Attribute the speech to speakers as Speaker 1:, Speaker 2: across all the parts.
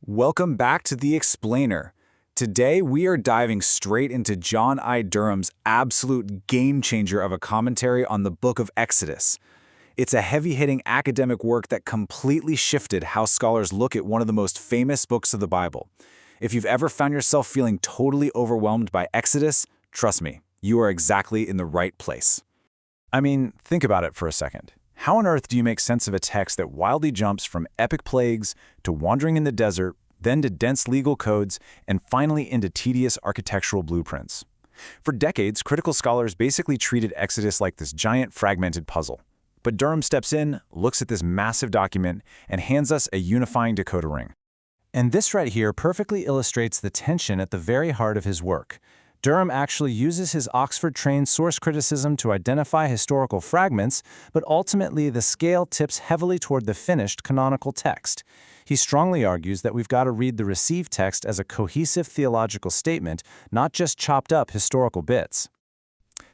Speaker 1: Welcome back to The Explainer. Today we are diving straight into John I. Durham's absolute game-changer of a commentary on the book of Exodus. It's a heavy-hitting academic work that completely shifted how scholars look at one of the most famous books of the Bible. If you've ever found yourself feeling totally overwhelmed by Exodus, trust me, you are exactly in the right place. I mean, think about it for a second. How on earth do you make sense of a text that wildly jumps from epic plagues to wandering in the desert, then to dense legal codes, and finally into tedious architectural blueprints? For decades, critical scholars basically treated Exodus like this giant fragmented puzzle. But Durham steps in, looks at this massive document, and hands us a unifying decoder ring. And this right here perfectly illustrates the tension at the very heart of his work. Durham actually uses his Oxford-trained source criticism to identify historical fragments, but ultimately the scale tips heavily toward the finished canonical text. He strongly argues that we've got to read the received text as a cohesive theological statement, not just chopped up historical bits.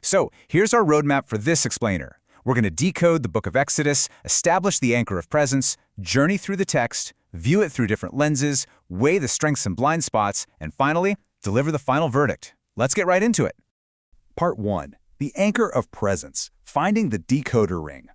Speaker 2: So, here's our roadmap for this explainer. We're going to decode the book of Exodus, establish the anchor of presence, journey through the text, view it through different lenses, weigh the strengths and blind spots, and finally, deliver the final verdict. Let's get right into it. Part 1. The Anchor of Presence, Finding the Decoder Ring.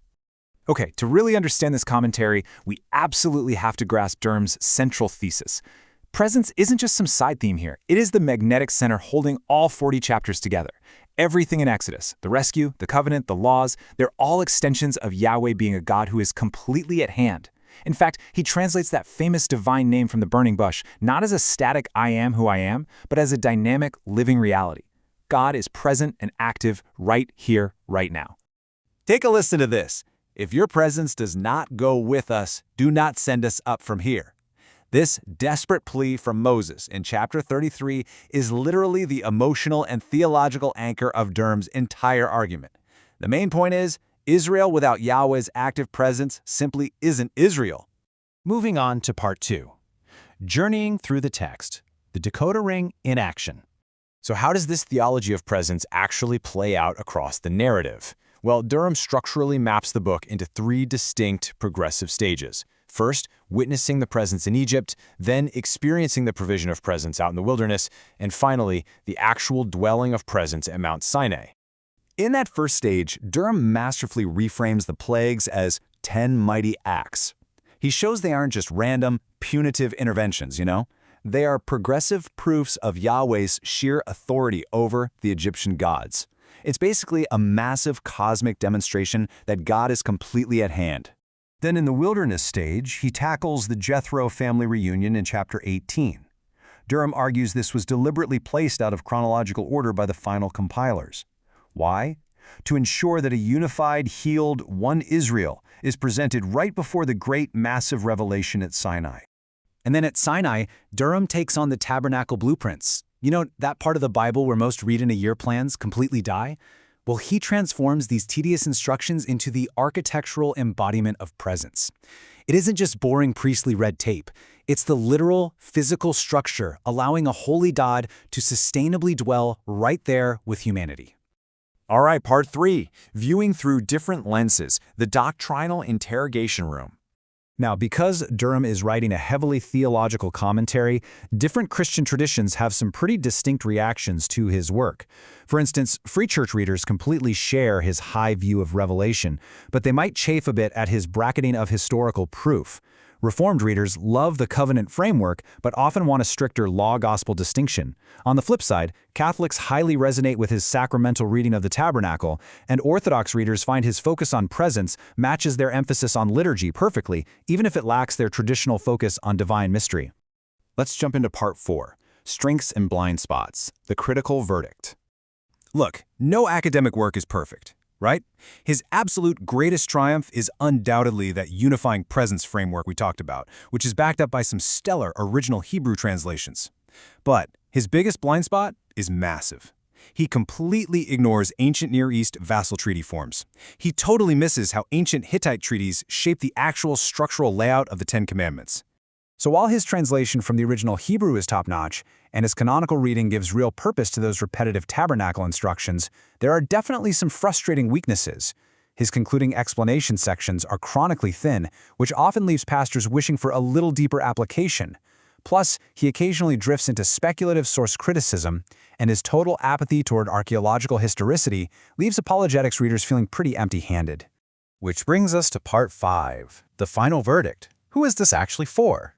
Speaker 2: Okay, to really understand this commentary, we absolutely have to grasp Durham's central thesis. Presence isn't just some side theme here. It is the magnetic center holding all 40 chapters together. Everything in Exodus, the rescue, the covenant, the laws, they're all extensions of Yahweh being a God who is completely at hand. In fact, he translates that famous divine name from the burning bush not as a static I am who I am, but as a dynamic, living reality. God is present and active right here, right now. Take a listen to this. If your presence does not go with us, do not send us up from here. This desperate plea from Moses in chapter 33 is literally the emotional and theological anchor of Durham's entire argument. The main point is, Israel without Yahweh's active presence simply isn't Israel.
Speaker 3: Moving on to part 2. Journeying through the text, the decoder ring in action.
Speaker 1: So how does this theology of presence actually play out across the narrative? Well, Durham structurally maps the book into 3 distinct progressive stages. First, witnessing the presence in Egypt, then experiencing the provision of presence out in the wilderness, and finally, the actual dwelling of presence at Mount Sinai.
Speaker 2: In that first stage, Durham masterfully reframes the plagues as 10 mighty acts. He shows they aren't just random, punitive interventions, They are progressive proofs of Yahweh's sheer authority over the Egyptian gods. It's basically a massive cosmic demonstration that God is completely at hand.
Speaker 4: Then in the wilderness stage, he tackles the Jethro family reunion in chapter 18. Durham argues this was deliberately placed out of chronological order by the final compilers. Why? To ensure that a unified, healed, one Israel is presented right before the great, massive revelation at Sinai.
Speaker 1: And then at Sinai, Durham takes on the tabernacle blueprints. You know, that part of the Bible where most read-in-a-year plans completely die? Well, he transforms these tedious instructions into the architectural embodiment of presence. It isn't just boring priestly red tape. It's the literal, physical structure allowing a holy God to sustainably dwell right there with humanity.
Speaker 2: All right, part 3, viewing through different lenses, the doctrinal interrogation room.
Speaker 1: Now, because Durham is writing a heavily theological commentary, different Christian traditions have some pretty distinct reactions to his work. For instance, Free Church readers completely share his high view of Revelation, but they might chafe a bit at his bracketing of historical proof. Reformed readers love the covenant framework, but often want a stricter law-gospel distinction. On the flip side, Catholics highly resonate with his sacramental reading of the tabernacle, and Orthodox readers find his focus on presence matches their emphasis on liturgy perfectly, even if it lacks their traditional focus on divine mystery.
Speaker 2: Let's jump into part 4, strengths and blind spots, the critical verdict. Look, no academic work is perfect, right? His absolute greatest triumph is undoubtedly that unifying presence framework we talked about, which is backed up by some stellar original Hebrew translations. But his biggest blind spot is massive. He completely ignores ancient Near East vassal treaty forms. He totally misses how ancient Hittite treaties shape the actual structural layout of the Ten Commandments.
Speaker 1: So while his translation from the original Hebrew is top-notch, and his canonical reading gives real purpose to those repetitive tabernacle instructions, there are definitely some frustrating weaknesses. His concluding explanation sections are chronically thin, which often leaves pastors wishing for a little deeper application.
Speaker 3: Plus, he occasionally drifts into speculative source criticism, and his total apathy toward archaeological historicity leaves apologetics readers feeling pretty empty-handed. Which brings us to part 5, the final verdict. Who is this actually for?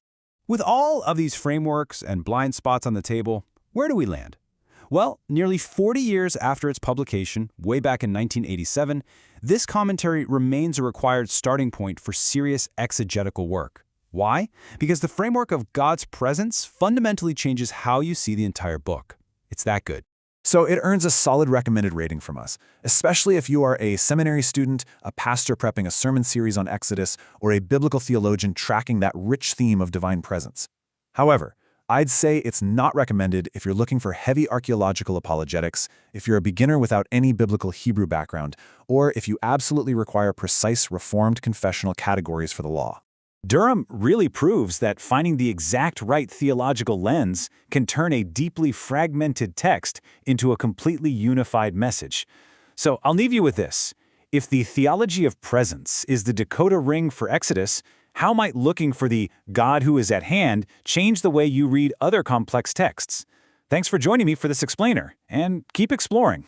Speaker 3: With all of these frameworks and blind spots on the table, where do we land? Well, nearly 40 years after its publication, way back in 1987, this commentary remains a required starting point for serious exegetical work. Why? Because the framework of God's presence fundamentally changes how you see the entire book. It's that good.
Speaker 1: So it earns a solid recommended rating from us, especially if you are a seminary student, a pastor prepping a sermon series on Exodus, or a biblical theologian tracking that rich theme of divine presence. However, I'd say it's not recommended if you're looking for heavy archaeological apologetics, if you're a beginner without any biblical Hebrew background, or if you absolutely require precise Reformed confessional categories for the law. Durham really proves that finding the exact right theological lens can turn a deeply fragmented text into a completely unified message. So I'll leave you with this. If the theology of presence is the decoder ring for Exodus, how might looking for the God who is at hand change the way you read other complex texts? Thanks for joining me for this explainer, and keep exploring.